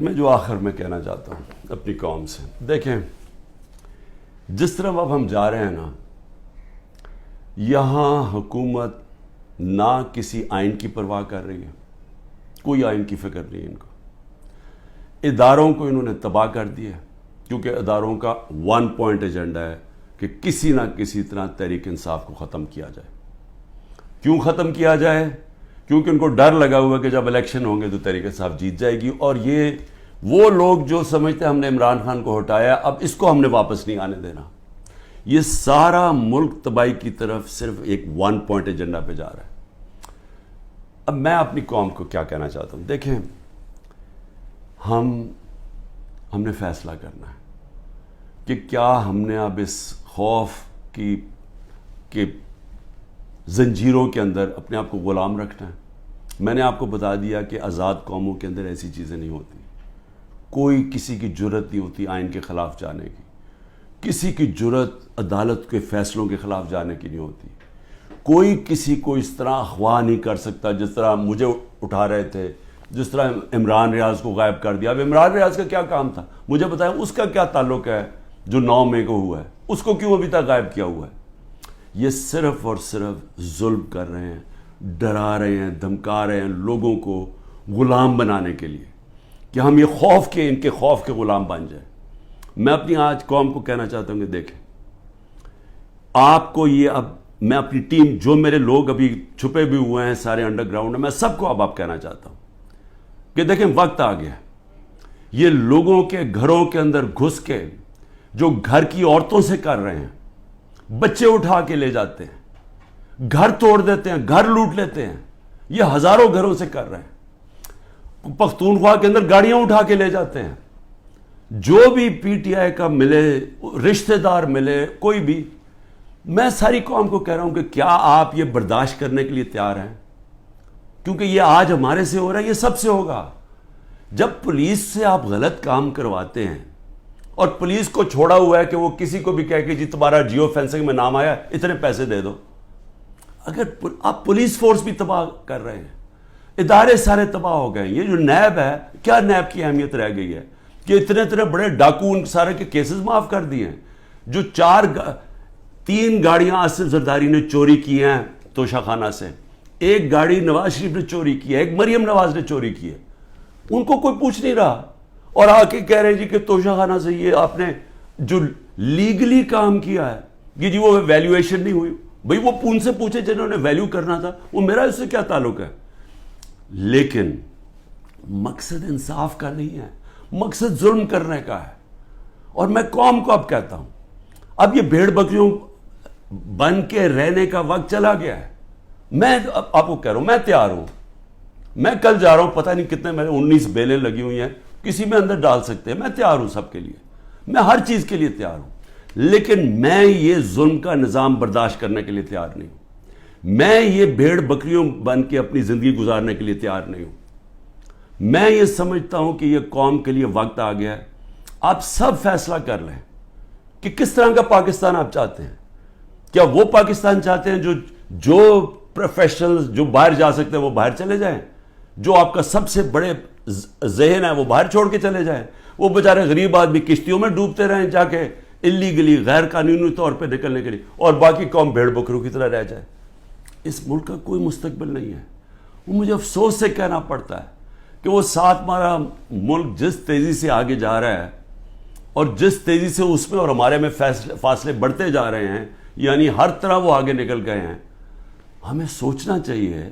میں جو آخر میں کہنا چاہتا ہوں اپنی قوم سے، دیکھیں جس طرح اب ہم جا رہے ہیں نا، یہاں حکومت نہ کسی آئین کی پرواہ کر رہی ہے، کوئی آئین کی فکر نہیں ہے ان کو، اداروں کو انہوں نے تباہ کر دیا، کیونکہ اداروں کا ون پوائنٹ ایجنڈا ہے کہ کسی نہ کسی طرح تحریک انصاف کو ختم کیا جائے۔ کیوں ختم کیا جائے؟ کیونکہ ان کو ڈر لگا ہوا کہ جب الیکشن ہوں گے تو تحریک انصاف جیت جائے گی، اور یہ وہ لوگ جو سمجھتے ہیں ہم نے عمران خان کو ہٹایا اب اس کو ہم نے واپس نہیں آنے دینا، یہ سارا ملک تباہی کی طرف صرف ایک ون پوائنٹ ایجنڈا پہ جا رہا ہے۔ اب میں اپنی قوم کو کیا کہنا چاہتا ہوں، دیکھیں ہم نے فیصلہ کرنا ہے کہ کیا ہم نے اب اس خوف کی زنجیروں کے اندر اپنے آپ کو غلام رکھنا ہے۔ میں نے آپ کو بتا دیا کہ آزاد قوموں کے اندر ایسی چیزیں نہیں ہوتی، کوئی کسی کی جرت نہیں ہوتی آئین کے خلاف جانے کی، کسی کی جرت عدالت کے فیصلوں کے خلاف جانے کی نہیں ہوتی، کوئی کسی کو اس طرح اغوا نہیں کر سکتا جس طرح مجھے اٹھا رہے تھے، جس طرح عمران ریاض کو غائب کر دیا۔ اب عمران ریاض کا کیا کام تھا مجھے بتائیں، اس کا کیا تعلق ہے جو 9 مئی کو ہوا ہے، اس کو کیوں ابھی تک غائب کیا ہوا ہے؟ یہ صرف اور صرف ظلم کر رہے ہیں، ڈرا رہے ہیں، دھمکا رہے ہیں لوگوں کو غلام بنانے کے لیے کہ ہم یہ خوف کے ان کے خوف کے غلام بن جائیں۔ میں اپنی آج قوم کو کہنا چاہتا ہوں کہ دیکھیں آپ کو یہ، اب میں اپنی ٹیم جو میرے لوگ ابھی چھپے بھی ہوئے ہیں سارے انڈر گراؤنڈ میں، میں سب کو اب کہنا چاہتا ہوں کہ دیکھیں وقت آ گیا، یہ لوگوں کے گھروں کے اندر گھس کے جو گھر کی عورتوں سے کر رہے ہیں، بچے اٹھا کے لے جاتے ہیں، گھر توڑ دیتے ہیں، گھر لوٹ لیتے ہیں، یہ ہزاروں گھروں سے کر رہے ہیں، پختونخوا کے اندر گاڑیاں اٹھا کے لے جاتے ہیں، جو بھی پی ٹی آئی کا ملے، رشتہ دار ملے، کوئی بھی، میں ساری قوم کو کہہ رہا ہوں کہ کیا آپ یہ برداشت کرنے کے لیے تیار ہیں؟ کیونکہ یہ آج ہمارے سے ہو رہا ہے، یہ سب سے ہوگا۔ جب پولیس سے آپ غلط کام کرواتے ہیں اور پولیس کو چھوڑا ہوا ہے کہ وہ کسی کو بھی کہے کہ جی تمہارا جیو فینسنگ میں نام آیا اتنے پیسے دے دو، اگر آپ پولیس فورس بھی تباہ کر رہے ہیں، ادارے سارے تباہ ہو گئے۔ یہ جو نیب ہے، کیا نیب کی اہمیت رہ گئی ہے کہ اتنے بڑے ڈاکو ان سارے کے کیسز معاف کر دیے ہیں؟ جو 3 گاڑیاں آصف زرداری نے چوری کی ہیں توشہ خانہ سے، 1 گاڑی نواز شریف نے چوری کی ہے، 1 مریم نواز نے چوری کی ہے، ان کو کوئی پوچھ نہیں رہا، اور آ کے کہہ رہے جی کہ توشہ خانہ سے یہ آپ نے جو لیگلی کام کیا ہے کہ جی وہ ویلیویشن نہیں ہوئی، بھئی وہ ان سے پوچھے جنہوں نے ویلیو کرنا تھا، وہ میرا اس سے کیا تعلق ہے؟ لیکن مقصد انصاف کا نہیں ہے، مقصد ظلم کرنے کا ہے۔ اور میں قوم کو اب کہتا ہوں، اب یہ بھیڑ بکریوں بن کے رہنے کا وقت چلا گیا ہے۔ میں آپ کو کہہ رہا ہوں، میں تیار ہوں، میں کل جا رہا ہوں، پتہ نہیں کتنے میرے 19 بیلیں لگی ہوئی ہیں، کسی میں اندر ڈال سکتے ہیں، میں تیار ہوں سب کے لیے، میں ہر چیز کے لیے تیار ہوں، لیکن میں یہ ظلم کا نظام برداشت کرنے کے لیے تیار نہیں ہوں، میں یہ بھیڑ بکریوں بن کے اپنی زندگی گزارنے کے لیے تیار نہیں ہوں۔ میں یہ سمجھتا ہوں کہ یہ قوم کے لیے وقت آ گیا ہے، آپ سب فیصلہ کر لیں کہ کس طرح کا پاکستان آپ چاہتے ہیں۔ کیا وہ پاکستان چاہتے ہیں جو پروفیشنلز جو باہر جا سکتے ہیں وہ باہر چلے جائیں، جو آپ کا سب سے بڑے ذہن ہے وہ باہر چھوڑ کے چلے جائیں، وہ بیچارے غریب آدمی کشتیوں میں ڈوبتے رہیں جا کے اللیگلی غیر قانونی طور پہ نکلنے کے لیے، اور باقی قوم بھیڑ بکروں کی طرح رہ جائے؟ اس ملک کا کوئی مستقبل نہیں ہے۔ وہ مجھے افسوس سے کہنا پڑتا ہے کہ وہ ساتھ ہمارا ملک جس تیزی سے آگے جا رہا ہے اور جس تیزی سے اس میں اور ہمارے میں فاصلے بڑھتے جا رہے ہیں، یعنی ہر طرح وہ آگے نکل گئے ہیں، ہمیں سوچنا چاہیے